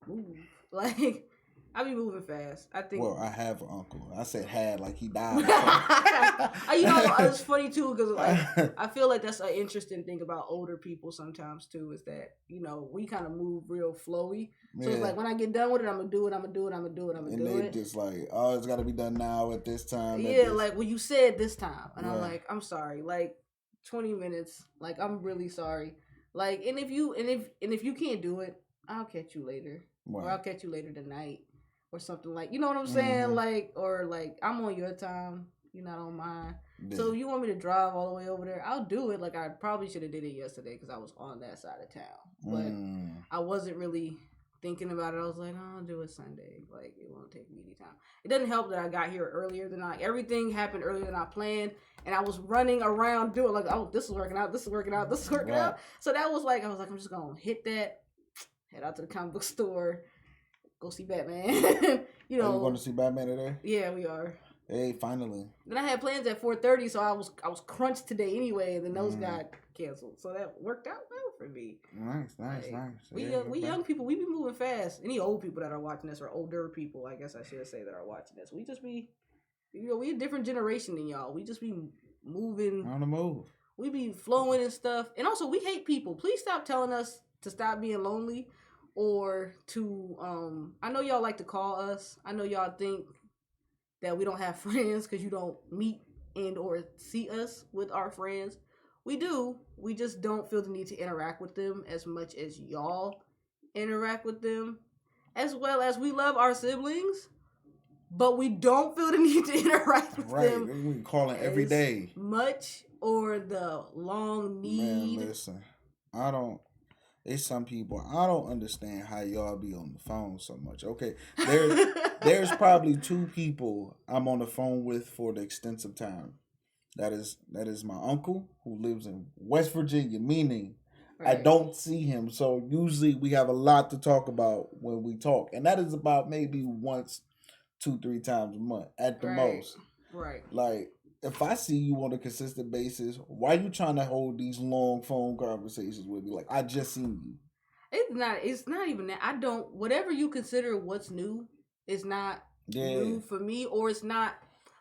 move. Like, I be moving fast. I think. Well, I have an uncle. I said had like he died. It's funny too because like I feel like that's an interesting thing about older people sometimes too is that we kind of move real flowy. So it's like when I get done with it, I'm gonna do it. I'm gonna do it. I'm gonna do it. I'm gonna do it. And they just like, oh, it's got to be done now at this time. Yeah, like well, you said this time, and I'm like, I'm sorry. Like 20 minutes. Like I'm really sorry. Like and if you can't do it, I'll catch you later, or I'll catch you later tonight. Or something like, you know what I'm saying? Like, or like, I'm on your time, you're not on mine. Yeah. So if you want me to drive all the way over there, I'll do it. Like, I probably should have did it yesterday because I was on that side of town. But I wasn't really thinking about it. I was like, oh, I'll do it Sunday. Like, it won't take me any time. It doesn't help that I got here earlier than everything happened earlier than I planned. And I was running around doing like, oh, this is working out, this is working out, this is working out. So that was like, I was like, I'm just going to hit that, head out to the comic book store. Go see Batman. Are you going to see Batman today? Yeah, we are. Hey, finally. Then I had plans at 4:30, so I was crunched today anyway, and then those got canceled. So that worked out well for me. Nice. We young people, we be moving fast. Any old people that are watching this, or older people, I guess I should say, that are watching this, we just be, we a different generation than y'all. We just be moving on the move. We be flowing and stuff, and also we hate people. Please stop telling us to stop being lonely. Or to, I know y'all like to call us. I know y'all think that we don't have friends because you don't meet and or see us with our friends. We do. We just don't feel the need to interact with them as much as y'all interact with them. As well as we love our siblings, but we don't feel the need to interact with them. Right, we calling every day. Much or the long need. Man, listen, it's some people, I don't understand how y'all be on the phone so much. Okay, there's probably 2 people I'm on the phone with for the extensive time. That is my uncle who lives in West Virginia, meaning right. I don't see him. So usually we have a lot to talk about when we talk. And that is about maybe once, 2-3 times a month at the most. Right. Like, if I see you on a consistent basis, why are you trying to hold these long phone conversations with me? Like, I just seen you. It's not even that. Whatever you consider what's new is not new for me, or it's not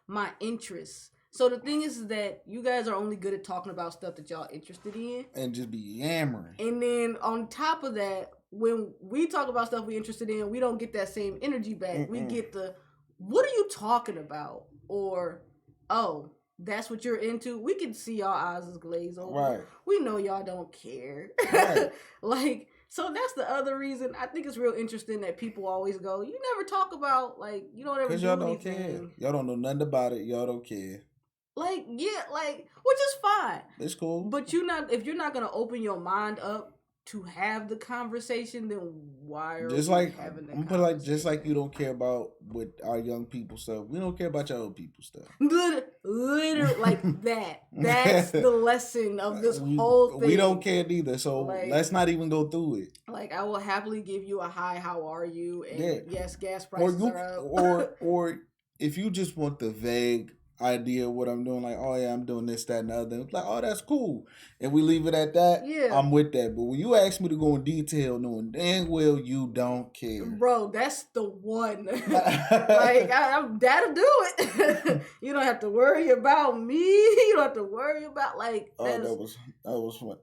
my interest. So the thing is that you guys are only good at talking about stuff that y'all interested in. And just be yammering. And then on top of that, when we talk about stuff we're interested in, we don't get that same energy back. We get what are you talking about? Or, oh, that's what you're into? We can see y'all eyes as glazed over. Right. We know y'all don't care. Right. So that's the other reason. I think it's real interesting that people always go, you never talk about, you don't ever do y'all don't anything. Care. Y'all don't know nothing about it. Y'all don't care. Which is fine. It's cool. But if you're not going to open your mind up to have the conversation, then why are we having that conversation? Just like you don't care about with our young people stuff, we don't care about your old people stuff. Literally, like that. That's the lesson of this whole thing. We don't care neither, so let's not even go through it. Like, I will happily give you a hi, how are you? And yes, gas prices are up. or if you just want the vague idea of what I'm doing, like, oh yeah, I'm doing this, that, and the other. It's like, oh, that's cool. And we leave it at that. Yeah. I'm with that. But when you ask me to go in detail, knowing dang well you don't care. Bro, that's the one. That'll do it. You don't have to worry about me. You don't have to worry about, that was fun.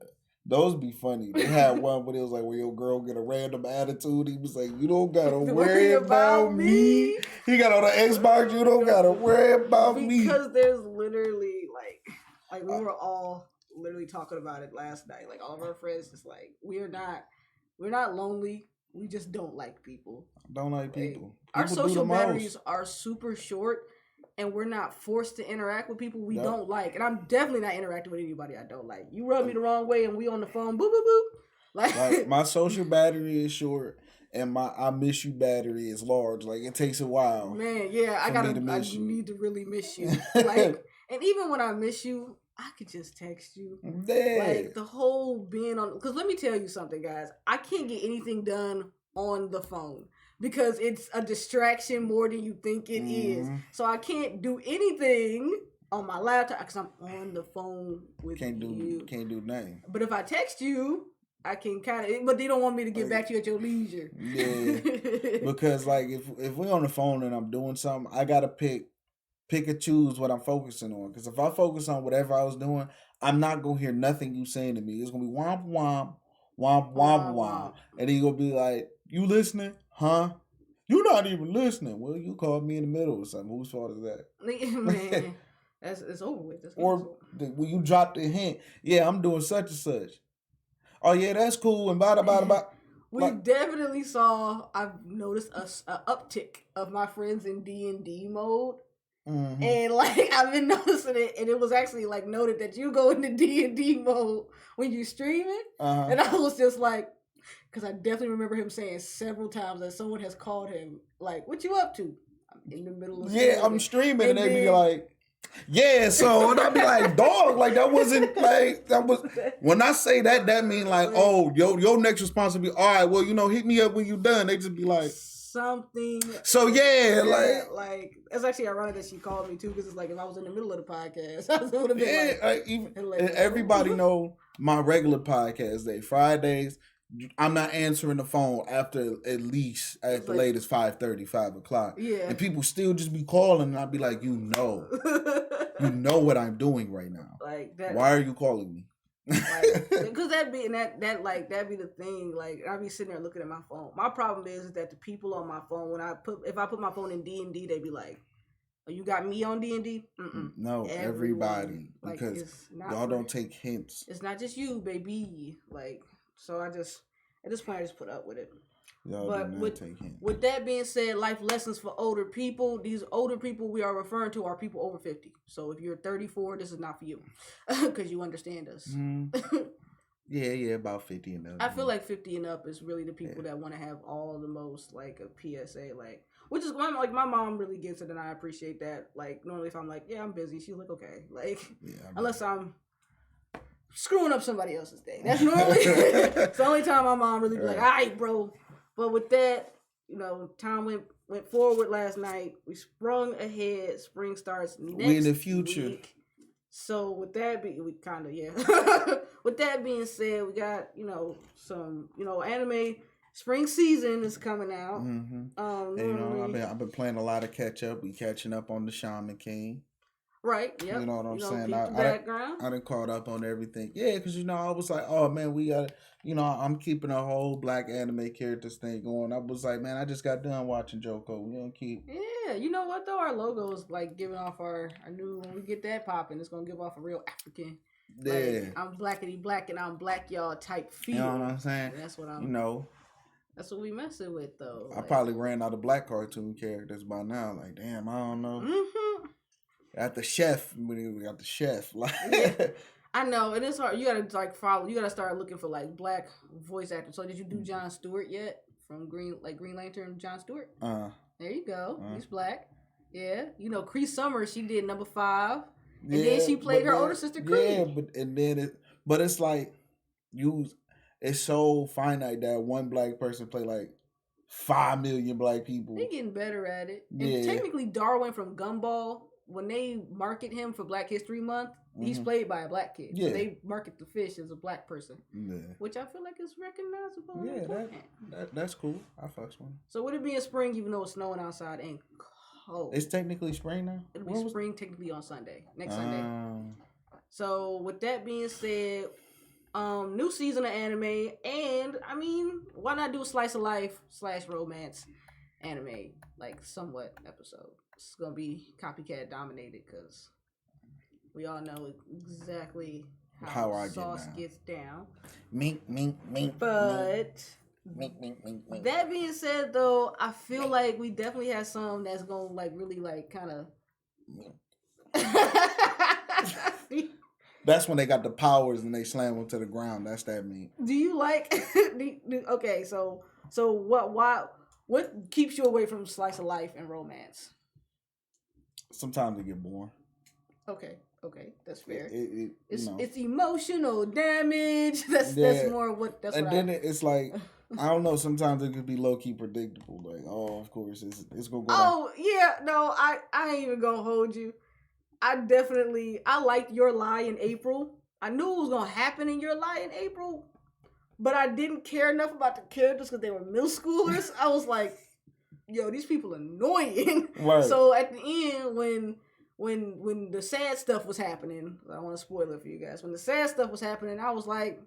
Those be funny. They had one where it was like, where your girl get a random attitude. He was like, you don't gotta worry about me. He got on the Xbox, you don't gotta worry about me. Because there's literally, we were all literally talking about it last night. Like, all of our friends just we're not lonely. We just don't like people. Don't like people. Our social batteries are super short. And we're not forced to interact with people we don't like. And I'm definitely not interacting with anybody I don't like. You rub me the wrong way and we on the phone, boop, boop, boop. Like my social battery is short and my I miss you battery is large. Like, it takes a while. Man, yeah, I need to really miss you. And even when I miss you, I could just text you. Yeah. The whole being on, because let me tell you something, guys. I can't get anything done on the phone. Because it's a distraction more than you think it is. So I can't do anything on my laptop because I'm on the phone with you. Can't do nothing. But if I text you, I can kind of, but they don't want me to get back to you at your leisure. Yeah, because like if we're on the phone and I'm doing something, I gotta pick and choose what I'm focusing on. Because if I focus on whatever I was doing, I'm not gonna hear nothing you saying to me. It's gonna be womp womp, womp womp womp, and then you gonna be like, "You listening? Huh? You're not even listening." Well, you called me in the middle or something. Whose fault is that? Man, it's over with. Or when you drop the hint, yeah, I'm doing such and such. Oh yeah, that's cool. And blah. We definitely saw. I've noticed a uptick of my friends in D&D mode. Mm-hmm. And like I've been noticing it, and it was actually like noted that you go into D&D mode when you stream it, and I was just like, because I definitely remember him saying several times that someone has called him like, "What you up to?" I'm in the middle of streaming. I'm streaming, and they'd be like, "Yeah," so and I'd be like, "Dog, like that wasn't like that was." When I say that, that mean like, "Oh, your next response will be, all right, well, hit me up when you're done." They just be like. Something. So yeah, like it's actually ironic that she called me too, because it's like if I was in the middle of the podcast, I would have been everybody know my regular podcast day Fridays. I'm not answering the phone after at the latest 5:30, 5 o'clock. Yeah, and people still just be calling, and I'd be like, you know what I'm doing right now. Like that. Why are you calling me? Because that'd be the thing. Like I'd be sitting there looking at my phone. My problem is that the people on my phone, if I put my phone in D&D, they'd be like, "Oh, you got me on D&D?" No, everybody, because y'all don't take hints. It's not just you, baby. Like, so at this point I just put up with it. But with that being said, life lessons for older people. These older people we are referring to are people over 50. So if you're 34, this is not for you, because you understand us. Yeah, about 50 and up. I feel like 50 and up is really the people that want to have all the most like a PSA, like, which is like my mom really gets it, and I appreciate that. Like normally if I'm like, yeah, I'm busy, she's like, okay, like unless I'm screwing up somebody else's day. That's normally it's the only time my mom really be like, all right, bro. But with that, time went forward last night. We sprung ahead. Spring starts next we in the future. Week. So with that, with that being said, we got some anime. Spring season is coming out. Mm-hmm. I've been playing a lot of catch up. We catching up on the Shaman King. Right. Yep. You know what I'm saying? I done caught up on everything. Yeah, because I was like, oh man, we got. I'm keeping a whole black anime characters thing going. I was like, man, I just got done watching Joko. We gonna keep. Yeah, you know what though? Our logo is like giving off our new. When we get that popping, it's gonna give off a real African. Yeah. Like, I'm blackity black and I'm black y'all type feel. You know what I'm saying? And that's what I'm. That's what we messing with though. I probably ran out of black cartoon characters by now. Like, damn, I don't know. Mm-hmm. At the chef, we got the chef. Like, I know, and it's hard. You gotta follow. You gotta start looking for like black voice actors. So did you do Jon Stewart yet from Green Lantern? Jon Stewart. There you go. He's black. Yeah, Cree Summers. She did number 5, and then she played her older sister Cree. Yeah, but it's like it's so finite that one black person play like 5 million black people. They're getting better at it. And technically, Darwin from Gumball, when they market him for Black History Month, he's played by a black kid. Yeah. So they market the fish as a black person. Yeah. Which I feel like is recognizable. Yeah, that's cool. I fucks with him. So would it be in spring even though it's snowing outside and cold? It's technically spring now? It'll be spring technically on Sunday. Next Sunday. So with that being said, new season of anime, and I mean, why not do a slice of life / romance anime, like somewhat episode? It's gonna be copycat dominated because we all know exactly how sauce gets down. Mink. But mink. That being said, though, I feel like we definitely have some that's gonna like really like kind of. That's when they got the powers and they slam them to the ground. That's that meme. Do you like? Okay, so what? Why? What keeps you away from slice of life and romance? Sometimes they get boring. Okay, that's fair. It's emotional damage. That's more what. That's and what then it's like I don't know. Sometimes it could be low key predictable. Like, oh, of course it's gonna go. Oh yeah, no, I ain't even gonna hold you. I liked Your Lie in April. I knew it was gonna happen in Your Lie in April, but I didn't care enough about the characters because they were middle schoolers. I was like, yo, these people are annoying. Right. So at the end, when the sad stuff was happening, I don't want to spoil it for you guys. When the sad stuff was happening, I was like,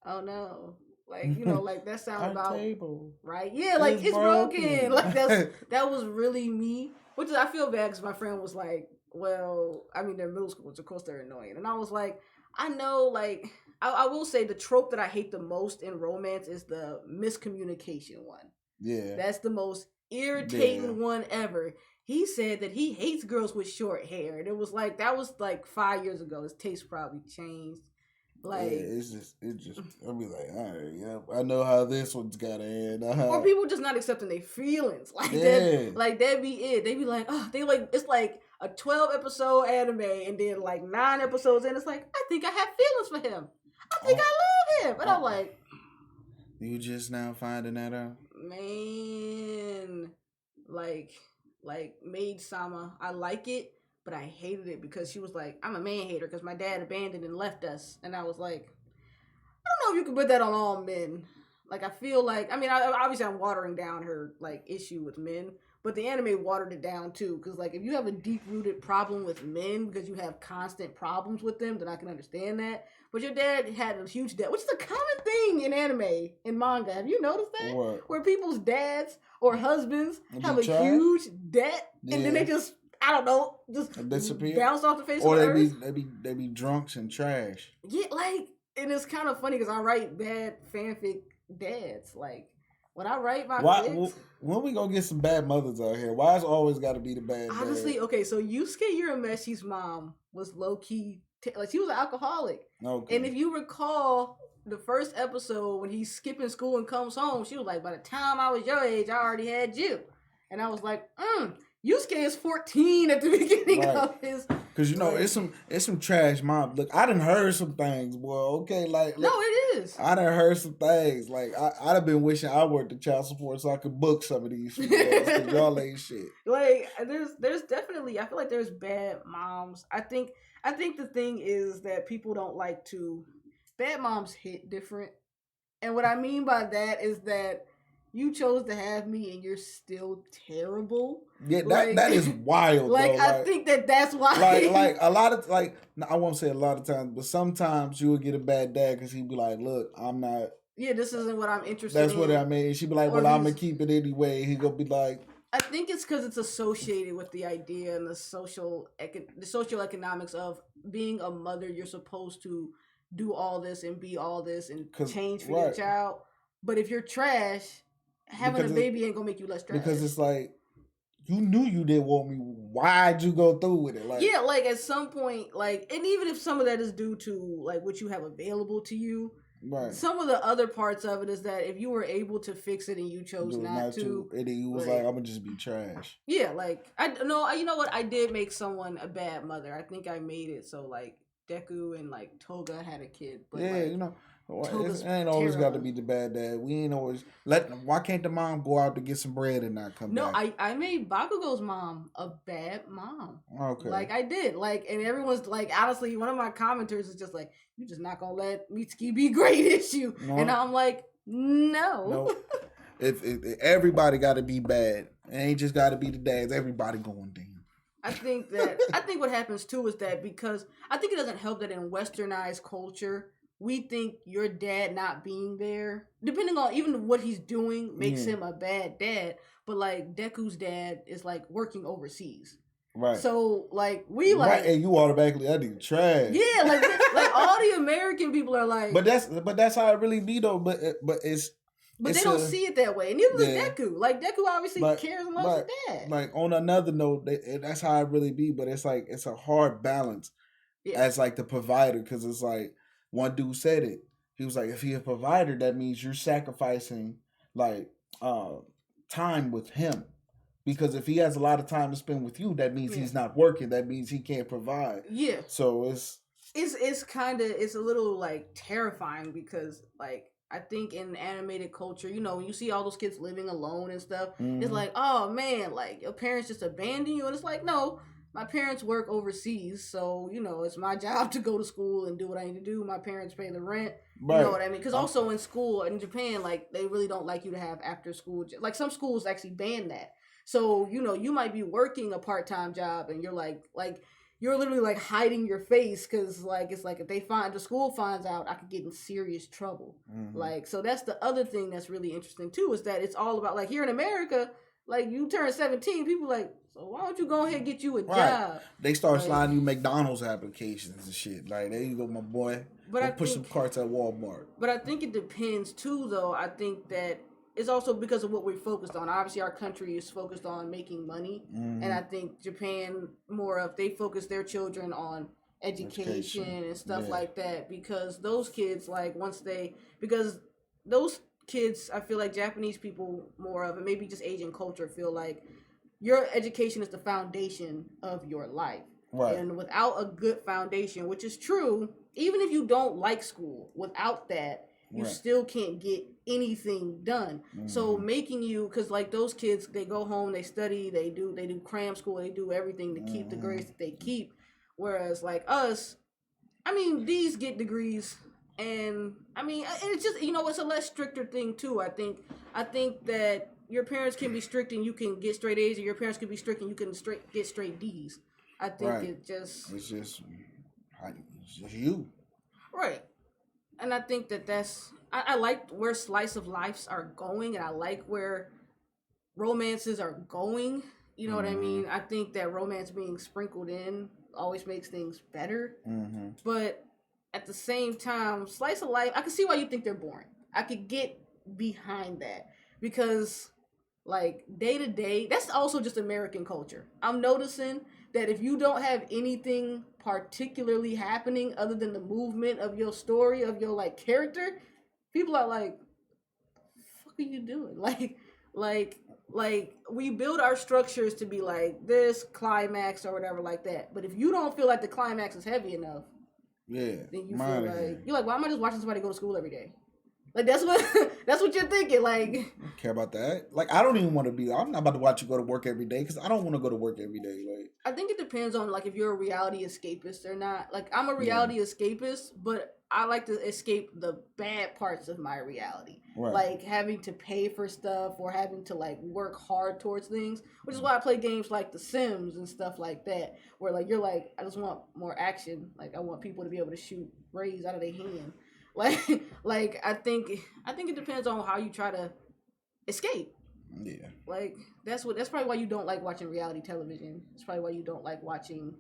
oh no. Like, you know, like that sound about table. Right? Yeah, like it's broken. Like that was really me. Which is, I feel bad because my friend was like, well, I mean, they're middle schoolers, of course they're annoying. And I was like, I know, like, I will say the trope that I hate the most in romance is the miscommunication one. Yeah. That's the most irritating one ever. He said that he hates girls with short hair. And it was like, that was like 5 years ago. His taste probably changed. Like, yeah, I'll be like, all right, yeah, I know how this one's gotta end. Or people just not accepting their feelings. Like that be it. They be like, oh, they like, it's like a 12 episode anime and then like 9 episodes in, it's like, I think I have feelings for him. I think I love him. And I'm like, you just now finding that out? Man, like Maid Sama, I like it, but I hated it because she was like, I'm a man hater because my dad abandoned and left us. And I was like, I don't know if you can put that on all men. Like, I feel like, I mean, obviously I'm watering down her, like, issue with men, but the anime watered it down, too. Because, like, if you have a deep-rooted problem with men because you have constant problems with them, then I can understand that. But your dad had a huge debt, which is a common thing in anime, in manga. Have you noticed that? What? Where people's dads or husbands have a huge debt, and then they just, I don't know, just disappear, bounce off the face of the earth. They be drunks and trash. Yeah, like, and it's kind of funny because I write bad fanfic dads. Like, when I write my fics, when we gonna get some bad mothers out here? Why is it always got to be the bad? Honestly, dad? Okay, so Yusuke Urameshi's mom was low key, like she was an alcoholic. Okay. And if you recall the first episode when he's skipping school and comes home, she was like, "By the time I was your age, I already had you," and I was like, Yusuke is 14 at the beginning of his. Because, you know, it's some trash mom. Look, I done heard some things, boy. Okay, like. No, it is. I done heard some things. Like, I'd have been wishing I worked at child support so I could book some of these females. Because y'all ain't shit. Like, there's definitely, I feel like there's bad moms. I think the thing is that people don't like to, bad moms hit different. And what I mean by that is that you chose to have me and you're still terrible. Yeah, that is wild. Like, though. I think that's why. Like a lot of, like, I won't say a lot of times, but sometimes you would get a bad dad because he'd be like, look, I'm not. Yeah, this isn't what I'm interested in. That's what I mean. She'd be like, well, I'm going to keep it anyway. He'd go be like. I think it's because it's associated with the idea and the social economics of being a mother. You're supposed to do all this and be all this and change for your child. But if you're trash, having a baby ain't gonna make you less trash. Because it's like, you knew you didn't want me. Why'd you go through with it? Like, yeah, like at some point, like, and even if some of that is due to like what you have available to you, right? Some of the other parts of it is that if you were able to fix it and you chose not to, and then you was like, I'm gonna just be trash. Yeah, like you know what? I did make someone a bad mother. I think I made it so like Deku and like Toga had a kid. But, yeah, like, you know. It ain't always got to be the bad dad. We ain't always why can't the mom go out to get some bread and not come back? No, I made Bakugo's mom a bad mom. Okay. Like I did. Like, and everyone's like, honestly, one of my commenters is just like, you just not gonna let Mitsuki be great issue. No. And I'm like, no. If everybody gotta be bad. It ain't just gotta be the dads, everybody going down. I think what happens too is that because I think it doesn't help that in westernized culture we think your dad not being there, depending on even what he's doing, makes him a bad dad. But like Deku's dad is like working overseas, right? So like we like, right, and you automatically that nigga trash. Yeah, like all the American people are like, but that's how it really be though. But they don't see it that way, and neither does Deku. Like Deku obviously cares and loves his dad. Like on another note, that's how it really be. But it's like it's a hard balance as like the provider, because it's like. One dude said it. He was like, if he's a provider, that means you're sacrificing like time with him. Because if he has a lot of time to spend with you, that means he's not working. That means he can't provide. Yeah. So it's a little like terrifying because like I think in animated culture, you know, when you see all those kids living alone and stuff, it's like, oh man, like your parents just abandon you, and it's like, no. my parents work overseas, so you know it's my job to go to school and do what I need to do. My parents pay the rent. Right. You know what I mean? Because also in school in Japan, like they really don't like you to have after school. Like some schools actually ban that. So you know you might be working a part time job and you're like you're literally like hiding your face because like it's like if they find the school finds out, I could get in serious trouble. Like so that's the other thing that's really interesting too is that it's all about like here in America, like you turn 17, people like so why don't you go ahead and get you a job? They start sliding you McDonald's applications and shit. Like there you go, my boy. But I push some carts at Walmart. But I think it depends too, though. I think that it's also because of what we're focused on. Obviously, our country is focused on making money, and I think Japan more of they focus their children on education and stuff like that because those kids like because those kids I feel like Japanese people more of and maybe just Asian culture feel like your education is the foundation of your life. Right. And without a good foundation, which is true, even if you don't like school, without that, you still can't get anything done. So making you, because like those kids, they go home, they study, they do cram school, they do everything to keep the grades that they keep. Whereas like us, I mean, these get degrees, and I mean, it's just it's a less stricter thing too. I think that your parents can be strict and you can get straight A's, and your parents can be strict and you can get straight D's. I think it's just you. Right. And I think that's I like where slice of lives are going, and I like where romances are going. You know what I mean? I think that romance being sprinkled in always makes things better. But at the same time, slice of life, I can see why you think they're boring. I could get behind that because like day to day, that's also just American culture. I'm noticing that if you don't have anything particularly happening other than the movement of your story, of your like character, people are like, fuck are you doing? Like we build our structures to be like this climax or whatever like that. But if you don't feel like the climax is heavy enough, then you feel like you're like, why am I just watching somebody go to school every day? Like that's what you're thinking. Like, I don't care about that. Like, I don't even want to be. I'm not about to watch you go to work every day because I don't want to go to work every day. Like, I think it depends on like if you're a reality escapist or not. Like, I'm a reality escapist, but I like to escape the bad parts of my reality, like having to pay for stuff or having to like work hard towards things. Which is why I play games like The Sims and stuff like that, where like you're like, I just want more action. Like, I want people to be able to shoot rays out of their hand. Like I think it depends on how you try to escape. Yeah. Like that's probably why you don't like watching reality television. It's probably why you don't like watching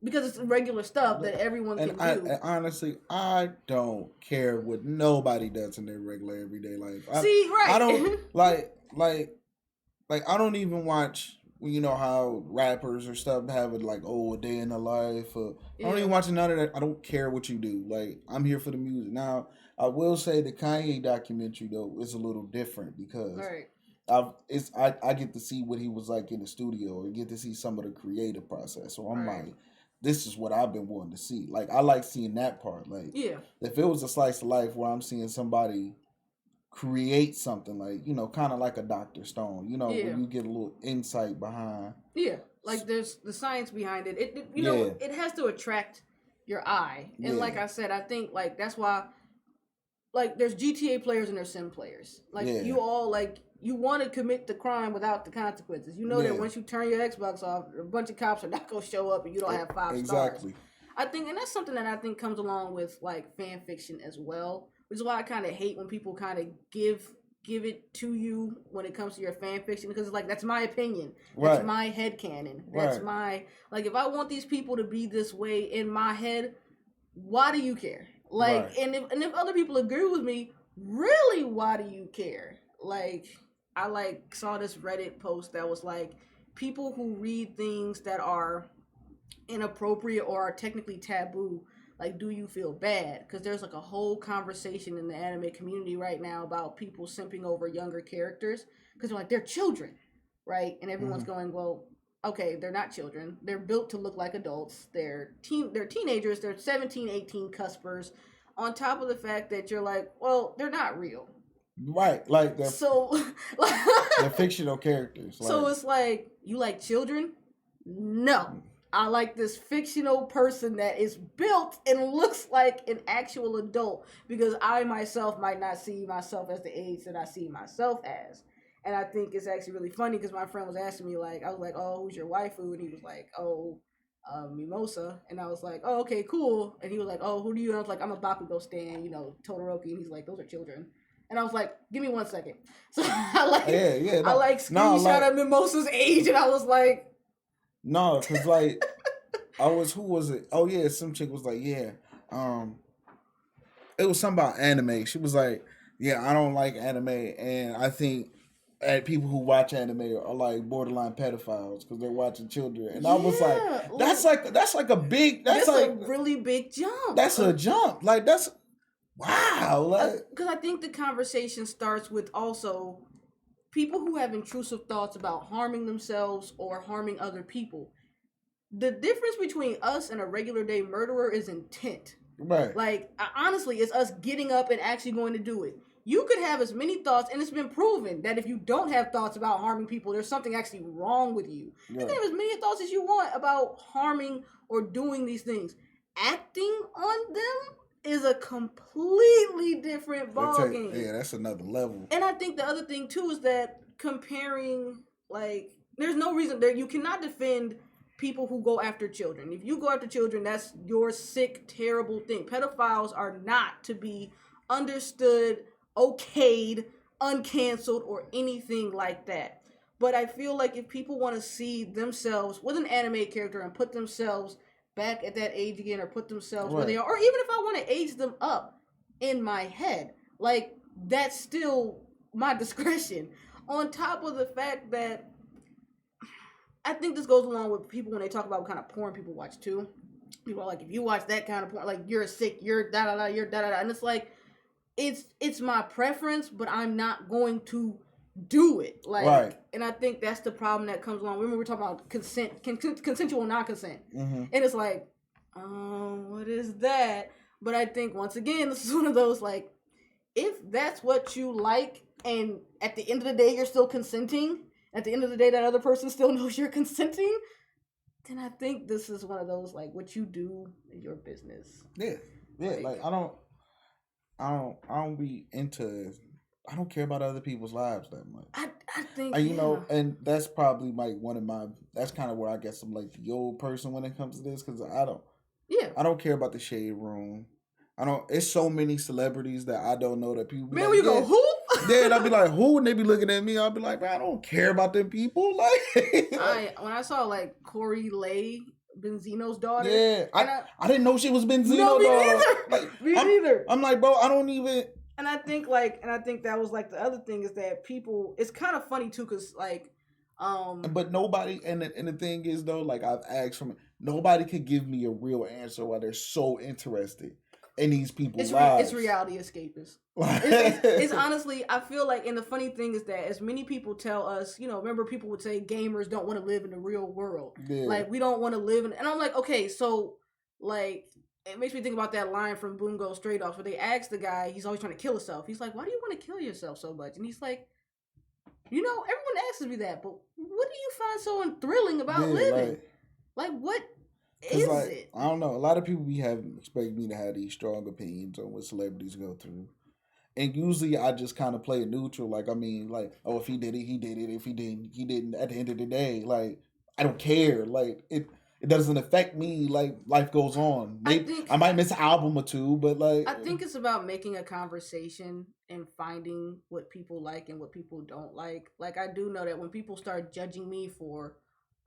because it's regular stuff that everyone can do. And honestly, I don't care what nobody does in their regular everyday life. I don't like I don't even watch. You know how rappers or stuff have it like, a day in the life. I don't even watch none of that. I don't care what you do. Like, I'm here for the music. Now, I will say the Kanye documentary though is a little different because I get to see what he was like in the studio and get to see some of the creative process. So I'm like, this is what I've been wanting to see. Like, I like seeing that part. Like, if it was a slice of life where I'm seeing somebody create something like, kind of like a Dr. Stone, where you get a little insight behind. Yeah, like there's the science behind it. It has to attract your eye. And like I said, I think like that's why like there's GTA players and there's sim players. Like you all like you want to commit the crime without the consequences. You know that once you turn your Xbox off, a bunch of cops are not going to show up and you don't have 5 stars. Exactly. I think, and that's something that I think comes along with like fan fiction as well. Which is why I kind of hate when people kind of give it to you when it comes to your fan fiction because it's like that's my opinion, that's my headcanon, that's my like if I want these people to be this way in my head, why do you care? Like and if other people agree with me, really, why do you care? Like I like saw this Reddit post that was like people who read things that are inappropriate or are technically taboo. Like, do you feel bad? Because there's like a whole conversation in the anime community right now about people simping over younger characters because they're like, they're children, right? And everyone's going, well, okay, they're not children. They're built to look like adults. They're teenagers. They're 17, 18 cuspers. On top of the fact that you're like, well, they're not real. Right. Like, they're fictional characters. So it's like, you like children? No. I like this fictional person that is built and looks like an actual adult because I myself might not see myself as the age that I see myself as. And I think it's actually really funny because my friend was asking me, like, I was like, oh, who's your waifu? And he was like, oh, Mimosa. And I was like, oh, okay, cool. And he was like, oh, who do you? And I was like, I'm a Bakugo stan, Todoroki. And he's like, those are children. And I was like, give me 1 second. So I like screenshot of Mimosa's age, and I was like, no, because like who was it? Oh yeah, some chick was like, yeah, it was something about anime. She was like, yeah, I don't like anime, and I think people who watch anime are like borderline pedophiles because they're watching children. And I was like, that's like a big, that's like a really big jump. That's a jump. Like that's wow. Like because I think the conversation starts with also people who have intrusive thoughts about harming themselves or harming other people. The difference between us and a regular day murderer is intent. Right. Like, honestly, it's us getting up and actually going to do it. You could have as many thoughts, and it's been proven that if you don't have thoughts about harming people, there's something actually wrong with you. Right. You can have as many thoughts as you want about harming or doing these things. Acting on them is a completely different ballgame. Yeah, that's another level. And I think the other thing, too, is that comparing, like, there's no reason that you cannot defend people who go after children. If you go after children, that's your sick, terrible thing. Pedophiles are not to be understood, okayed, uncanceled, or anything like that. But I feel like if people want to see themselves with an anime character and put themselves back at that age again, or put themselves where they are, or even if I want to age them up in my head, like, that's still my discretion. On top of the fact that I think this goes along with people when they talk about what kind of porn people watch too. People are like, if you watch that kind of porn, like, you're sick, you're da da da, you're da da da, and it's like, it's my preference, but I'm not going to do it. Like, right. And I think that's the problem that comes along. Remember, we're talking about consensual non-consent, and it's like, what is that? But I think once again, this is one of those, like, if that's what you like, and at the end of the day you're still consenting. At the end of the day, that other person still knows you're consenting, then I think this is one of those, like, what you do is your business. Yeah. Like I don't be into. I don't care about other people's lives that much. I think and that's probably like one of my. That's kind of where I guess I'm like the old person when it comes to this because I don't. Yeah. I don't care about the shade room. I don't. It's so many celebrities that I don't know that people. Man, like, we go who? Yeah, and I'll be like, who? And they be looking at me. I'll be like, man, I don't care about them people. Like, when I saw like Corey Lay, Benzino's daughter. Yeah, I didn't know she was Benzino's daughter. Neither. Like, me neither. I'm like, bro, I don't even. And I think that was like the other thing is that people. It's kind of funny too, cause like, But nobody, and the thing is though, like I've asked from nobody could give me a real answer why they're so interested in these people's lives. It's reality escapist. It's honestly, I feel like, and the funny thing is that as many people tell us, remember people would say gamers don't want to live in the real world. Yeah. Like, we don't want to live in, and I'm like, okay, so, like, it makes me think about that line from Boom Goes Straight Off where they ask the guy, he's always trying to kill himself. He's like, why do you want to kill yourself so much? And he's like, everyone asks me that, but what do you find so thrilling about living? Like, what is it? I don't know. A lot of people expect me to have these strong opinions on what celebrities go through. And usually I just kind of play it neutral. Like, I mean, like, oh, if he did it, he did it. If he didn't, he didn't. At the end of the day, like, I don't care. Like, it doesn't affect me. Like, life goes on. I might miss an album or two, but like, I think it's about making a conversation and finding what people like and what people don't like. Like, I do know that when people start judging me for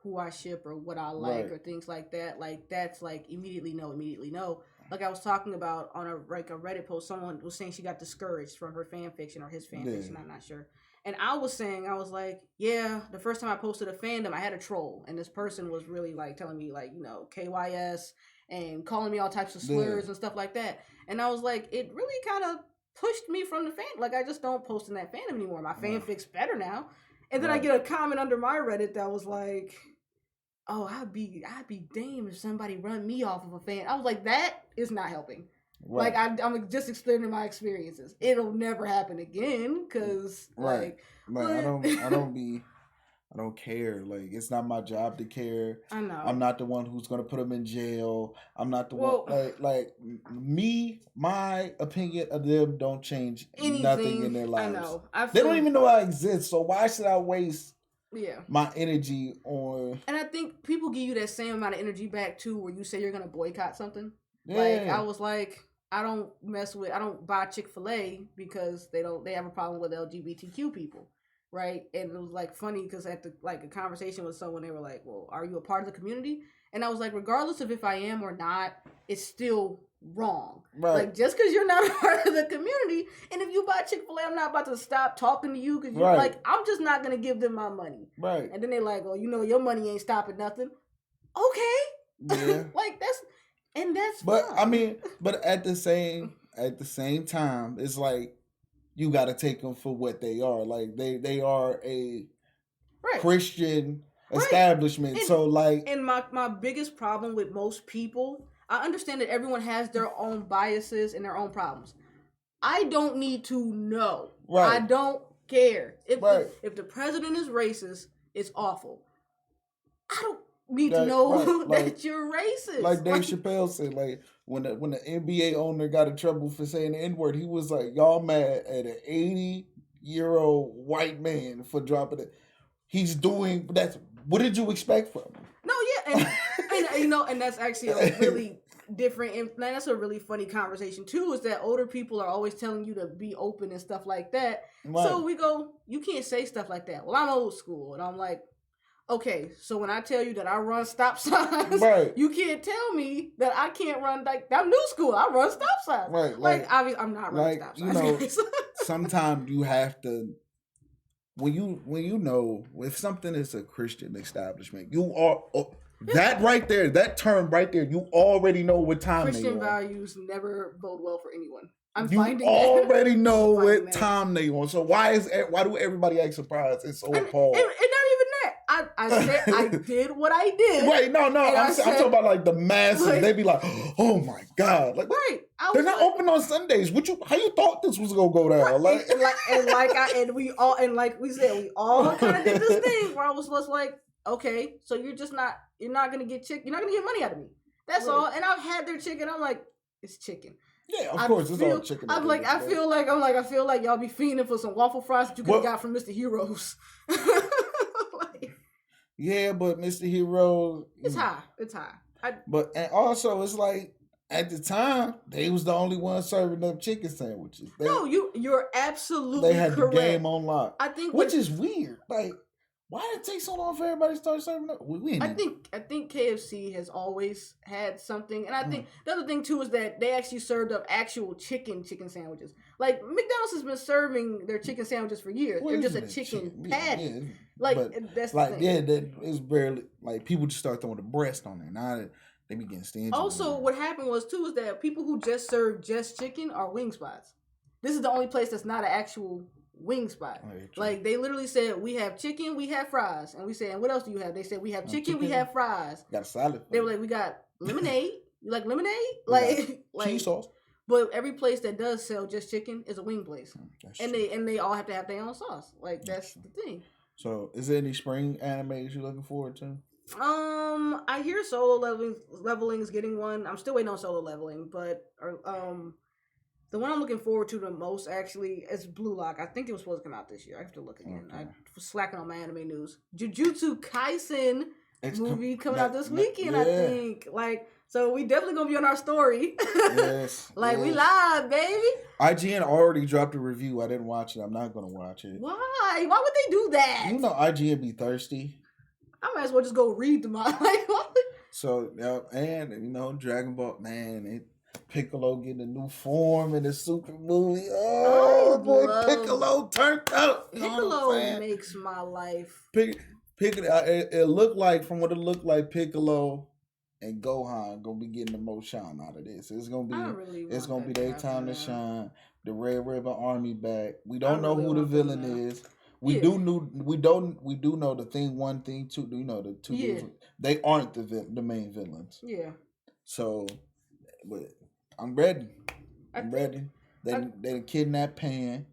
who I ship or what I like or things like that, like, that's like immediately no. Like, I was talking about on a Reddit post, someone was saying she got discouraged from her fan fiction or his fan fiction, I'm not sure. And I was like, yeah, the first time I posted a fandom, I had a troll, and this person was really like telling me like, KYS and calling me all types of slurs and stuff like that. And I was like, it really kind of pushed me from the fan. Like, I just don't post in that fandom anymore. My fanfic's better now. And then I get a comment under my Reddit that was like, oh, I'd be damned if somebody run me off of a fan. I was like, that is not helping. Right. Like, I'm just explaining my experiences. It'll never happen again, because like, I don't I don't care. Like, it's not my job to care. I know. I'm not the one who's gonna put them in jail. I'm not the one. Me, my opinion of them don't change nothing in their lives. I know. They don't even know I exist. So why should I waste my energy on? And I think people give you that same amount of energy back too, where you say you're gonna boycott something. Yeah. Like I was like, I don't buy Chick-fil-A because they have a problem with LGBTQ people. Right, and it was like funny because at a conversation with someone, they were like, "Well, are you a part of the community?" And I was like, "Regardless of if I am or not, it's still wrong. Right. Like just because you're not a part of the community, and if you buy Chick-fil-A, I'm not about to stop talking to you because you're like, I'm just not gonna give them my money. Right. And then they're like, "Oh, your money ain't stopping nothing." Okay. Yeah. that's. But fine. I mean, but at the same time, it's like. You got to take them for what they are. Like they are a Christian establishment. And, so like, and my biggest problem with most people, I understand that everyone has their own biases and their own problems. I don't need to know. Right. I don't care if the president is racist. It's awful. I don't need to know that you're racist. Like Dave Chappelle said, like when the NBA owner got in trouble for saying the N-word, he was like, "Y'all mad at an 80-year-old white man for dropping it? He's doing that's. What did you expect from him?" No, yeah, and that's actually a really different. And that's a really funny conversation too. Is that older people are always telling you to be open and stuff like that. Right. So we go, you can't say stuff like that. Well, I'm old school, and I'm like. Okay, so when I tell you that I run stop signs, you can't tell me that I can't run I'm new school. I run stop signs. Right. Like obviously I'm not running stop signs. Sometimes you have to when you know if something is a Christian establishment, you are that right there, that term right there, you already know what time Christian values never bode well for anyone. You already know what time they on. So why do everybody act surprised? It's so appalled. And not even that. I said I did what I did. Wait, no. I'm talking about like the masses. Like, they be like, "Oh my god!" Like, they're not open on Sundays. How you thought this was gonna go down? Right. And we all kind of did this thing where I was just like, okay, so you're not gonna get money out of me. That's all. And I've had their chicken. I'm like, it's chicken. Yeah, of course, it's all chicken. I feel like y'all be fiending for some waffle fries that you could have got from Mr. Heroes. Yeah, but Mr. Hero, it's high. And also it's like at the time they was the only one serving up chicken sandwiches. You're absolutely they had correct. The game on lock. I think which is weird. Like, why did it take so long for everybody to start serving up? I think KFC has always had something, and I think the other thing too is that they actually served up actual chicken sandwiches. Like McDonald's has been serving their chicken sandwiches for years. They're just a chicken patty. Yeah. That's the thing. That is barely like people just start throwing the breast on there. Now they be getting stingy. Also, what happened was too is that people who just serve just chicken are wing spots. This is the only place that's not an actual wing spot. Like they literally said, we have chicken, we have fries, and we said, and what else do you have? They said we have chicken, we have fries. Got a salad. They were like, we got lemonade. You like lemonade? Like cheese sauce. But every place that does sell just chicken is a wing place, and they all have to have their own sauce. Like that's the thing. So, is there any spring animes you're looking forward to? I hear Solo Leveling is getting one. I'm still waiting on Solo Leveling, but the one I'm looking forward to the most actually is Blue Lock. I think it was supposed to come out this year. I have to look again. Okay. I was slacking on my anime news. Jujutsu Kaisen movie coming out this weekend. I think so. We definitely gonna be on our story. Yes, we live, baby. IGN already dropped a review. I didn't watch it. I'm not gonna watch it. Why? Why would they do that? You know, IGN be thirsty. I might as well just go read them. So and Dragon Ball, man. Piccolo getting a new form in the Super movie. Oh boy, Piccolo turned up. Piccolo makes my life. Piccolo. It looked like from what it looked like, Piccolo and Gohan gonna be getting the most shine out of this. It's gonna be their time to shine. The Red Ribbon Army back. We don't know who the villain is. We do know the thing 1, thing 2. Do you know the two? Yeah. They aren't the main villains. Yeah. So, but I'm ready. I'm ready. They kidnapped Pan.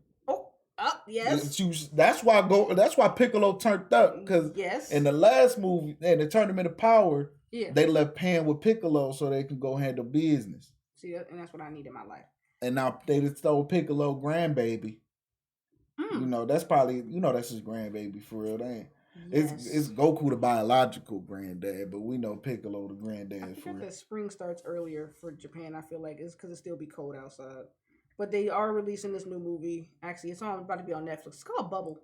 Yes. That's why Piccolo turned up, because in the last movie, in the Tournament of Power, they left Pan with Piccolo so they can go handle business. See, and that's what I need in my life. And now they just stole Piccolo grandbaby. That's probably that's his grandbaby for real. They ain't. Yes. It's Goku the biological granddad, but we know Piccolo the granddad. I forgot that spring starts earlier for Japan. I feel like it's because it still be cold outside. But they are releasing this new movie. Actually, it's about to be on Netflix. It's called Bubble.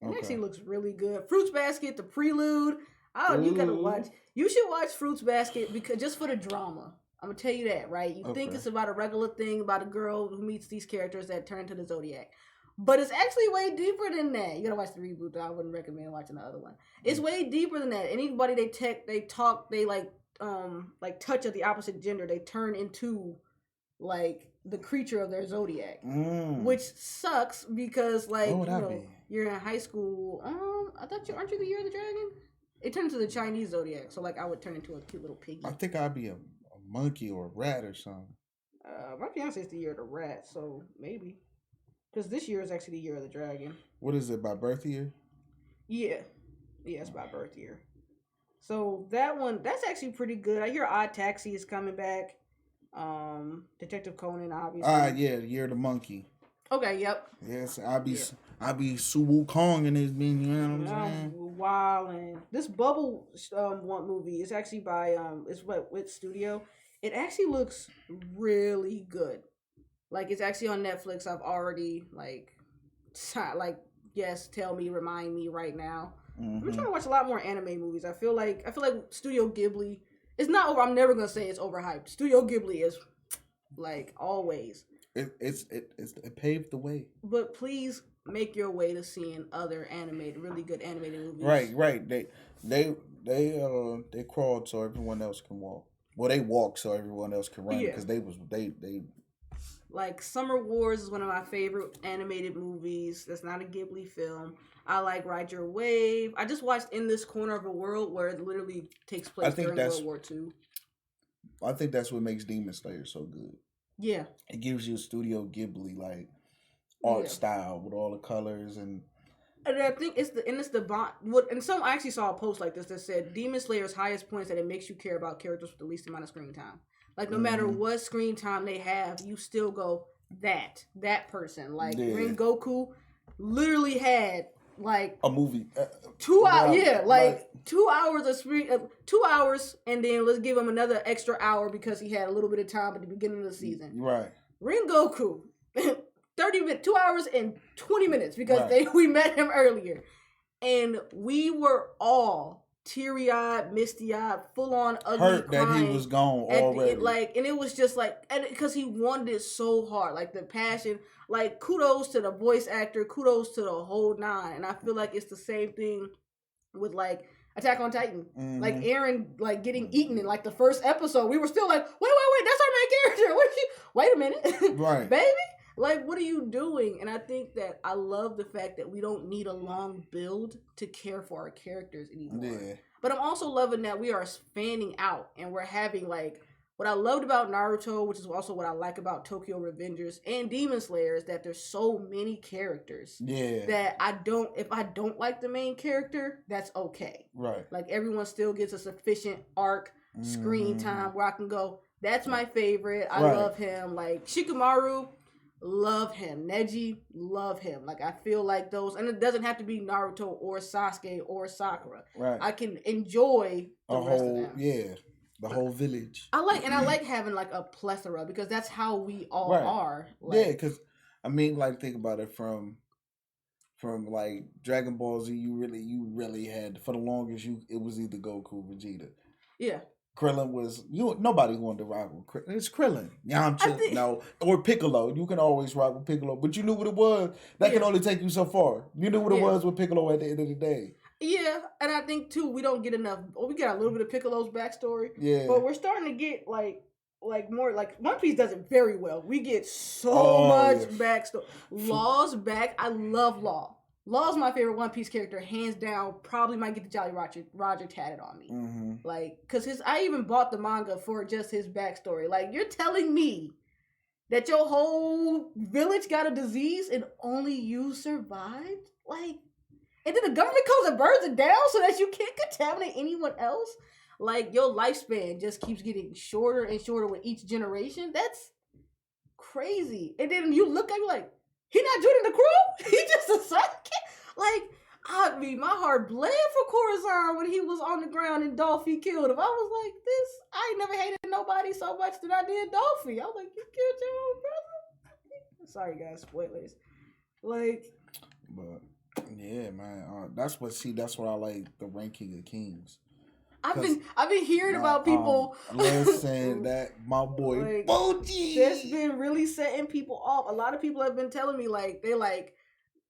It actually looks really good. Fruits Basket, The Prelude. Oh, you gotta watch. You should watch Fruits Basket because just for the drama. I'm gonna tell you that, right? You think it's about a regular thing about a girl who meets these characters that turn to the Zodiac. But it's actually way deeper than that. You gotta watch the reboot, though. I wouldn't recommend watching the other one. It's way deeper than that. Anybody they talk, they like touch of the opposite gender, they turn into like the creature of their zodiac, which sucks because you're in high school. I thought aren't you the year of the dragon? It turns into the Chinese zodiac, so I would turn into a cute little piggy. I think I'd be a monkey or a rat or something. My fiance is the year of the rat, so maybe. Because this year is actually the year of the dragon. What is it, by birth year? Yeah. Yeah, it's by birth year. So that's actually pretty good. I hear Odd Taxi is coming back. Detective Conan, obviously. Yeah, Year of the Monkey. Okay, yep. Yes, I'll be Su Wukong in this being, you know what I'm saying? Wildin'. This Bubble one movie is actually by it's with studio. It actually looks really good. It's actually on Netflix. I've already yes, tell me, remind me right now. I'm trying to watch a lot more anime movies. I feel like Studio Ghibli. It's not over. I'm never gonna say it's overhyped. Studio Ghibli is always. It paved the way. But please make your way to seeing other really good animated movies. Right. They crawled so everyone else can walk. Well, they walked so everyone else can run because they. Summer Wars is one of my favorite animated movies. That's not a Ghibli film. I like Ride Your Wave. I just watched In This Corner of the World, where it literally takes place during World War II. I think that's what makes Demon Slayer so good. Yeah. It gives you a Studio Ghibli art style with all the colors and I think it's the bond. And some I actually saw a post like this that said Demon Slayer's highest point is that it makes you care about characters with the least amount of screen time. No matter what screen time they have, you still go that person. Rengoku literally had a movie 2 hours. 2 hours of screen, 2 hours, and then let's give him another extra hour because he had a little bit of time at the beginning of the season. Right. Rengoku, 30 minutes, 2 hours and 20 minutes because we met him earlier, and we were all teary-eyed, misty-eyed, full-on ugly, hurt that he was gone already. And it was just and because he wanted it so hard, the passion. Kudos to the voice actor, kudos to the whole nine, and I feel like it's the same thing with Attack on Titan. Eren getting eaten in the first episode. We were still wait, that's our main character. Wait a minute, right, baby. What are you doing? And I think that I love the fact that we don't need a long build to care for our characters anymore. Yeah. But I'm also loving that we are fanning out and we're having what I loved about Naruto, which is also what I like about Tokyo Revengers and Demon Slayer, is that there's so many characters. Yeah. That if I don't like the main character, that's okay. Right. Everyone still gets a sufficient arc, screen time where I can go, that's my favorite. I love him. Shikamaru, love him. Neji, love him. I feel like those, and it doesn't have to be Naruto or Sasuke or Sakura. Right. I can enjoy the rest of them. Yeah, the whole village. I like having a plethora because that's how we all are. Because think about it from Dragon Ball Z. You really had, for the longest, it was either Goku or Vegeta. Yeah. Krillin was nobody wanted to rock with Krillin. It's Krillin. Yamcha, or Piccolo. You can always rock with Piccolo, but you knew what it was. That can only take you so far. You knew what it was with Piccolo at the end of the day. Yeah, and I think too we don't get enough. We got a little bit of Piccolo's backstory. Yeah, but we're starting to get more One Piece does it very well. We get so much backstory. Law's back. I love Law. Law's my favorite One Piece character, hands down. Probably might get the Jolly Roger tatted on me. Mm-hmm. Because I even bought the manga for just his backstory. You're telling me that your whole village got a disease and only you survived? Like, and then the government comes and burns it down so that you can't contaminate anyone else? Like, your lifespan just keeps getting shorter and shorter with each generation. That's crazy. And then you look at me like, he not joining the crew? He just a sidekick? Like, I mean, my heart bled for Corazon when he was on the ground and Dolphy killed him. I was like, I ain't never hated nobody so much that I did Dolphy. I was like, you killed your own brother? Sorry, guys, spoilers. Like, but yeah, man, that's what I like the ranking of kings. I've been hearing about people. Listen, that my boy like, Boji. That's been really setting people off. A lot of people have been telling me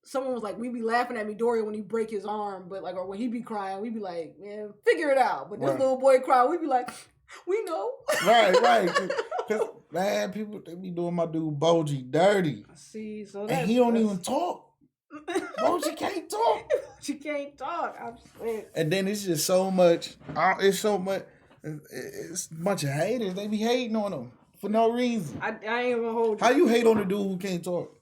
someone was like, we be laughing at Midoriya when he break his arm, but like, or when he be crying, we be like, man, figure it out. But this little boy cry, we be like, we know. Right. Cause man, people they be doing my dude Boji dirty. See, so and he don't even talk. Boji can't talk. She can't talk. I'm sick. And then it's just so much. It's so much. It's a bunch of haters. They be hating on him for no reason. I ain't gonna hold you. How you hate on the dude who can't talk?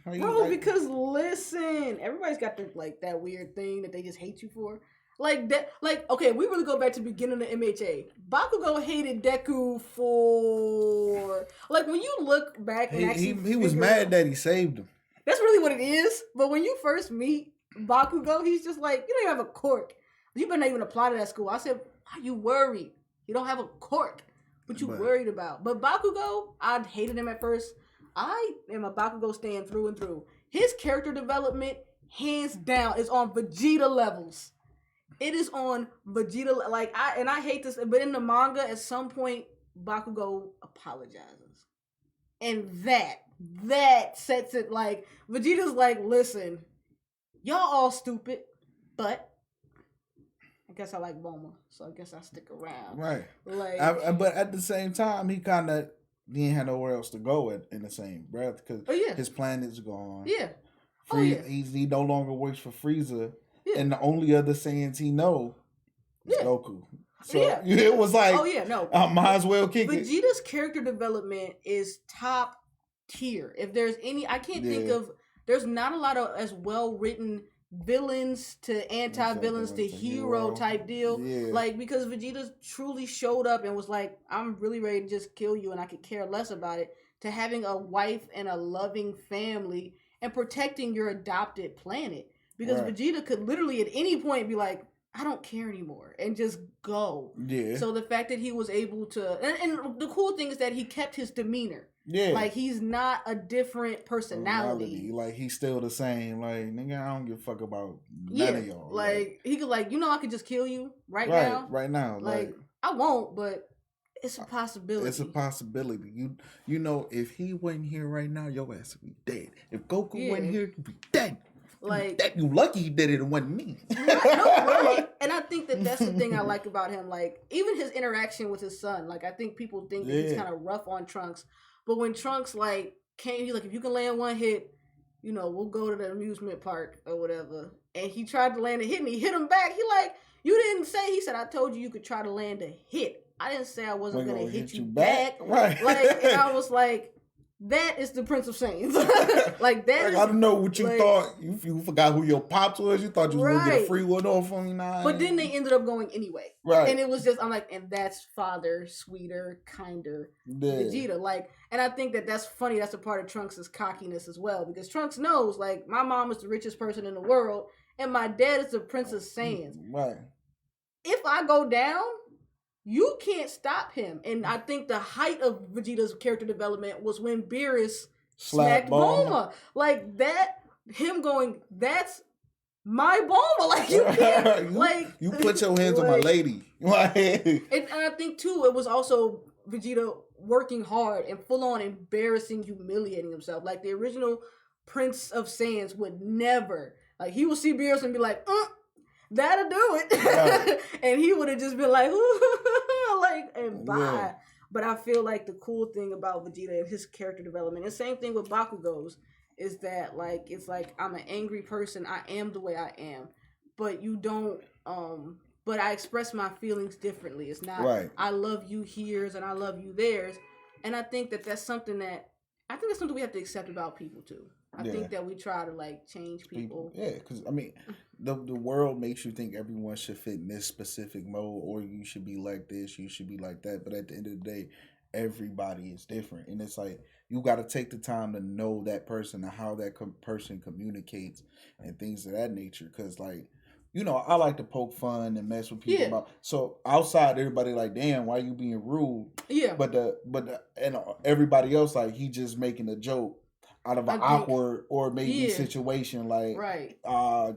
Bro, because listen, everybody's got that weird thing that they just hate you for. Like that. Like, okay, we really go back to the beginning of MHA. Bakugo hated Deku for like when you look back and he was mad that he saved him. That's really what it is. But when you first meet Bakugo, he's just like, you don't even have a quirk. You better not even apply to that school. I said, why are you worried? You don't have a quirk. What you worried about? But Bakugo, I hated him at first. I am a Bakugo stan through and through. His character development, hands down, is on Vegeta levels. It is on Vegeta. Like, I hate this, but in the manga, at some point, Bakugo apologizes. And that sets it like, Vegeta's like, listen, y'all all stupid, but I guess I like Bulma, so I guess I stick around. Right. Like, but at the same time, he kind of didn't have nowhere else to go in the same breath because his planet's gone. Yeah. He no longer works for Frieza, and the only other Saiyans he know is Goku. So it was like, I might as well kick it. Vegeta's character development is top tier. If there's any, I can't think of. There's not a lot of as well written villains to anti-villains to hero type deal. Yeah. Like, because Vegeta truly showed up and was like, I'm really ready to just kill you and I could care less about it, to having a wife and a loving family and protecting your adopted planet. Because Vegeta could literally at any point be like, I don't care anymore, and just go. Yeah. So the fact that he was able to, and the cool thing is that he kept his demeanor. Yeah. Like, he's not a different personality. Like, he's still the same. Like, nigga, I don't give a fuck about none of y'all. Like, he could, like, I could just kill you right now. Right now. Like, I won't, but it's a possibility. It's a possibility. You know, if he wasn't here right now, your ass would be dead. If Goku wasn't here, you'd be dead. Like, you lucky he did it, it wasn't me. Right. And I think that's the thing I like about him. Like, even his interaction with his son. Like, I think people think that he's kind of rough on Trunks. But when Trunks, like, came, he's like, if you can land one hit, we'll go to the amusement park or whatever. And he tried to land a hit and he hit him back. He like, you didn't say, he said, I told you could try to land a hit. I didn't say I wasn't going to hit you back. Right. Like, and I was like, that is the Prince of Saiyans. Like, that is, I don't know what you thought. You forgot who your pops was. You thought you was going to get a free one off on me. Nah. But then they ended up going anyway. Right. And it was just, I'm like, and that's father, sweeter, kinder Vegeta. Like, and I think that's funny. That's a part of Trunks' cockiness as well. Because Trunks knows, like, my mom is the richest person in the world. And my dad is the Prince of Saiyans. Right. If I go down, you can't stop him. And I think the height of Vegeta's character development was when Beerus smacked Bulma. Like, that, him going, that's my Bulma. Like, you can't, you put your hands on my lady. And I think, too, it was also Vegeta working hard and full on embarrassing, humiliating himself. Like, the original Prince of Saiyans would never, like, he would see Beerus and be like, that'll do it. Right. And he would have just been like, like, and bye. Yeah. But I feel like the cool thing about Vegeta and his character development, and same thing with Bakugo's, is that, like, it's like, I'm an angry person. I am the way I am. But you don't, but I express my feelings differently. It's not, I love you here's and I love you theirs. And I think that that's something that I think that's something we have to accept about people too. I think that we try to like change people. Yeah, because I mean, the world makes you think everyone should fit in this specific mode, or you should be like this, you should be like that. But at the end of the day, everybody is different, and it's like you got to take the time to know that person and how that person communicates and things of that nature. Because like, you know, I like to poke fun and mess with people about. So outside, everybody like, damn, why you being rude? Yeah. But and everybody else like he just making a joke out of an awkward or maybe situation like,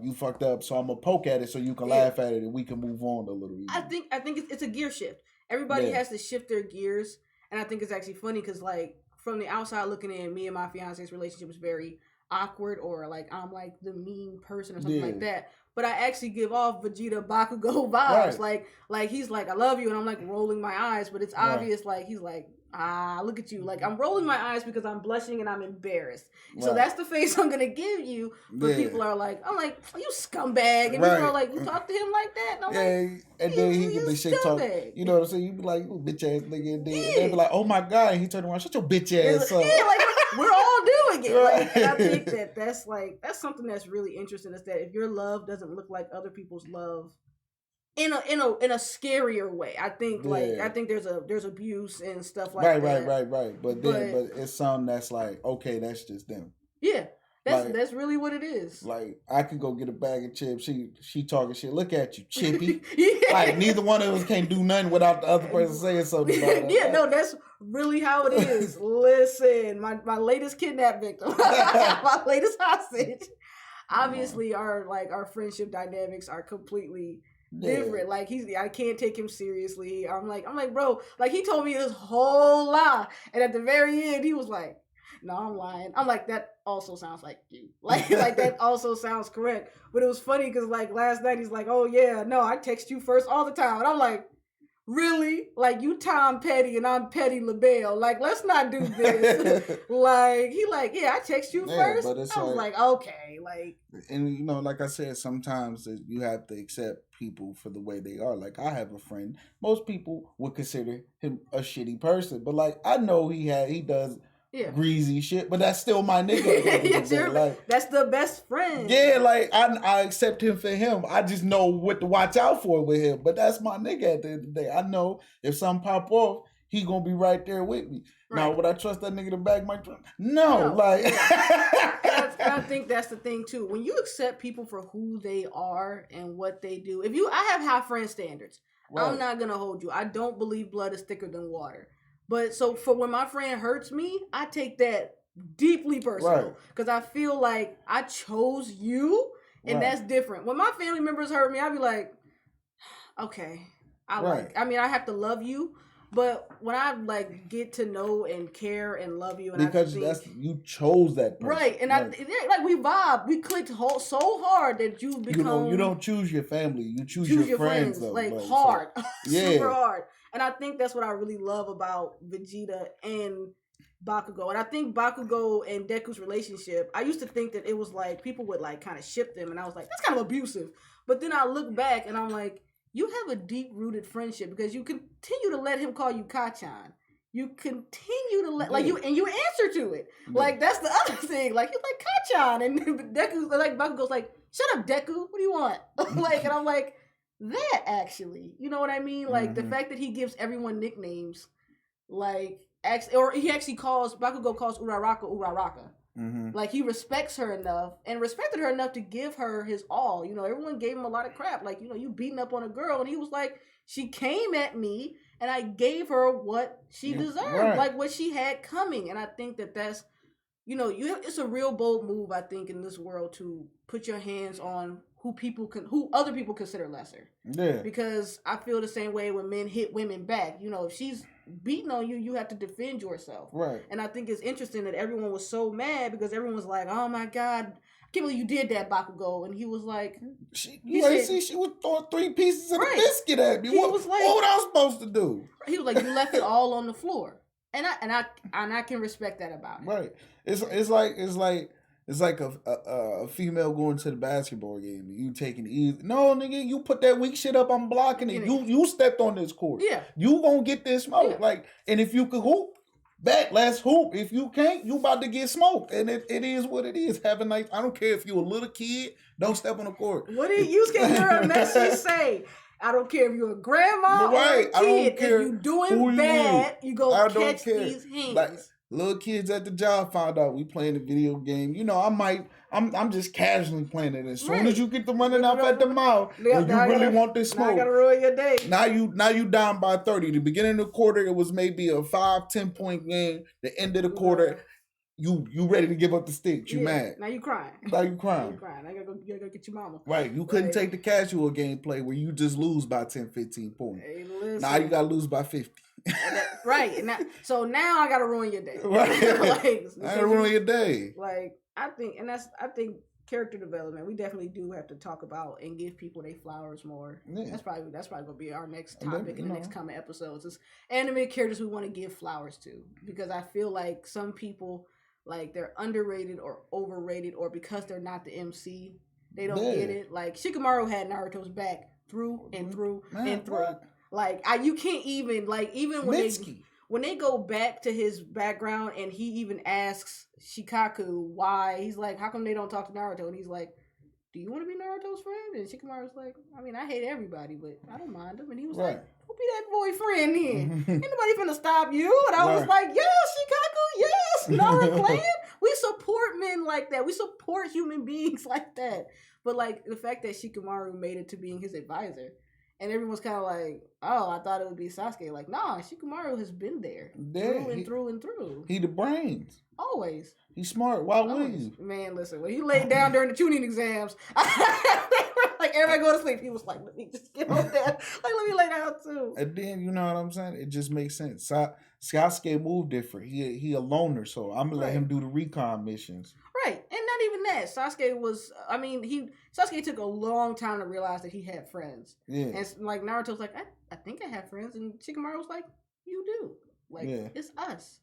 you fucked up, so I'm gonna poke at it so you can laugh at it and we can move on a little. I think it's a gear shift. Everybody has to shift their gears, and I think it's actually funny because like from the outside looking in, me and my fiance's relationship was very awkward, or like I'm like the mean person or something like that. But I actually give off Vegeta Bakugo vibes. Like he's like, I love you, and I'm like rolling my eyes, but it's obvious like he's like, look at you. Like I'm rolling my eyes because I'm blushing and I'm embarrassed. So that's the face I'm gonna give you. But people are like, I'm like, you scumbag. And people are like, you talk to him like that? And I'm like, and then he get the shit talk. You know what I'm saying? You be like, you bitch ass nigga, and then they be like, oh my god, and he turned around, shut your bitch ass up. Yeah, like we're all doing it. Like, and I think that's something that's really interesting, is that if your love doesn't look like other people's love in a scarier way, I think I think there's abuse and stuff like that. Right. But it's something that's like, okay, that's just them. Yeah. That's really what it is. Like, I could go get a bag of chips. She talking shit. Look at you, Chippy. Like, neither one of us can do nothing without the other person saying something about it. No, that's really how it is. Listen, my latest kidnap victim, my latest hostage. Obviously, our friendship dynamics are completely different. Like I can't take him seriously. I'm like, bro, like he told me this whole lie, and at the very end, he was like, no, I'm lying. I'm like, that also sounds like you. Like that also sounds correct. But it was funny because like last night he's like, oh yeah, no, I text you first all the time. And I'm like, really? Like you Tom Petty and I'm Petty LaBelle. Like, let's not do this. Like, he like, yeah, I text you first. But I was like, okay. Like, and you know, like I said, sometimes you have to accept people for the way they are. Like, I have a friend. Most people would consider him a shitty person. But like, I know he does greasy shit, but that's still my nigga. Like, that's the best friend. Yeah, like I accept him for him. I just know what to watch out for with him. But that's my nigga at the end of the day. I know if something pop off, he gonna be right there with me. Right. Now, would I trust that nigga to bag my trunk? No. Like I think that's the thing too. When you accept people for who they are and what they do, I have high friend standards. Right. I'm not gonna hold you. I don't believe blood is thicker than water. But so for when my friend hurts me, I take that deeply personal because I feel like I chose you, and that's different. When my family members hurt me, I'd be like, okay, I have to love you. But when I like get to know and care and love you, and because you chose that person, right? And like we vibe, we clicked so hard that you become. You don't choose your family, you choose your friends though, like hard, super hard. And I think that's what I really love about Vegeta and Bakugo. And I think Bakugo and Deku's relationship, I used to think that it was like people would like kind of ship them, and I was like, that's kind of abusive. But then I look back and I'm like, you have a deep-rooted friendship because you continue to let him call you Kachan. You continue to let you answer to it. Yeah. Like that's the other thing. Like you're like Kachan, and Deku's like Bakugo's like, shut up, Deku. What do you want? Like, and I'm like, that actually, you know what I mean? Like the fact that he gives everyone nicknames, like or he actually Bakugo calls Uraraka. Mm-hmm. Like he respected her enough to give her his all. You know, everyone gave him a lot of crap. Like, you know, you beating up on a girl, and he was like, she came at me, and I gave her what she deserved, like what she had coming. And I think that's, you know, it's a real bold move, I think, in this world to put your hands on who other people consider lesser. Yeah. Because I feel the same way when men hit women back. You know, if she's beating on you, you have to defend yourself. Right. And I think it's interesting that everyone was so mad because everyone was like, oh my God, I can't believe you did that, Bakugo. And he was like, she was throwing 3 pieces of a biscuit at me. What was I supposed to do? He was like, you left it all on the floor. And I can respect that about him. Right. It's like a female going to the basketball game and you taking it easy. No, nigga, you put that weak shit up, I'm blocking it. You stepped on this court. Yeah. You gonna get this smoke. Yeah. Like, and if you could hoop, Bet, let's hoop. If you can't, you about to get smoked. And it is what it is. Have a nice. I don't care if you're a little kid. Don't step on the court. What did you hear Messi say? I don't care if you're a grandma or a kid. I don't care if you doing bad, you go catch these hands. Like, little kids at the job found out we playing a video game. You know, I'm just casually playing it. As soon as you get the running off at the mouth, and you really want this smoke. Now I gotta ruin your day. Now you down by 30. The beginning of the quarter, it was maybe a 5-10 point game. The end of the quarter, you ready to give up the sticks. You mad. Now you crying. Now you crying. I gotta go get your mama. Right. You couldn't take the casual gameplay where you just lose by 10, 15 points. Hey, now you gotta lose by 50. Right. And so now I gotta ruin your day. Right. I gotta ruin your day. Like, I think character development, we definitely do have to talk about and give people their flowers more. Yeah. That's probably gonna be our next topic in the next coming episodes. Is anime characters we want to give flowers to, because I feel like some people, like, they're underrated or overrated, or because they're not the MC, they don't get it. Like, Shikamaru had Naruto's back through and through and through. What? Like, you can't even, like, even when they go back to his background and he even asks Shikaku why, he's like, how come they don't talk to Naruto? And he's like, do you want to be Naruto's friend? And Shikamaru's like, I mean, I hate everybody, but I don't mind him. And he was like, who be that boyfriend then? Ain't nobody finna stop you. And I was like, yes, Shikaku, yes, Naruto clan. We support men like that. We support human beings like that. But, like, the fact that Shikamaru made it to being his advisor, and everyone's kind of like, oh, I thought it would be Sasuke. Like, nah, Shikamaru has been there. Through and through and through. He the brains. Always. He's smart. Why would you? Man, listen, when he laid down during the tuning exams, like, everybody go to sleep. He was like, let me just get on there. Like, let me lay down too. And then, you know what I'm saying? It just makes sense. Sasuke moved different. He a loner, so I'm going to let him do the recon missions. Right. And not even that. Sasuke took a long time to realize that he had friends. Yeah. And, like, Naruto's like, I think I have friends. And Shikamaru was like, you do. Like, it's us.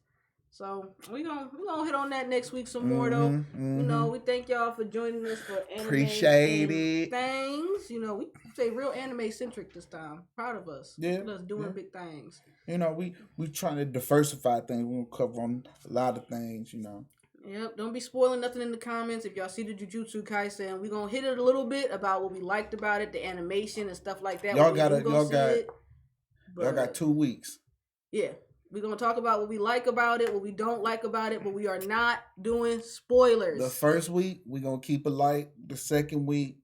So we gonna hit on that next week some more though. Mm-hmm. You know, we thank y'all for joining us for anime. Appreciate it. Things. You know, we say real anime centric this time. Proud of us. Yeah. Us doing big things. You know, we trying to diversify things. We gonna cover on a lot of things, you know. Yep, don't be spoiling nothing in the comments. If y'all see the Jujutsu Kaisen, we're gonna hit it a little bit about what we liked about it, the animation and stuff like that. Y'all got 2 weeks. Yeah. We're going to talk about what we like about it, what we don't like about it, but we are not doing spoilers. The first week, we're going to keep it light. The second week,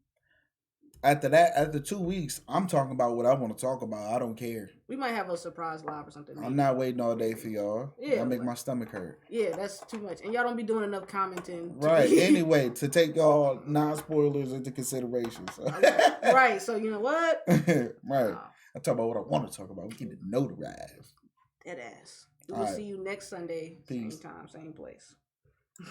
after 2 weeks, I'm talking about what I want to talk about. I don't care. We might have a surprise live or something. I'm not waiting all day for y'all. Yeah. Y'all make my stomach hurt. Yeah, that's too much. And y'all don't be doing enough commenting. Right. Anyway, to take y'all non-spoilers into consideration. So. Right. So, you know what? Right. I talk about what I want to talk about. We keep it notarized. That ass. We will see you next Sunday. Peace. Same time, same place.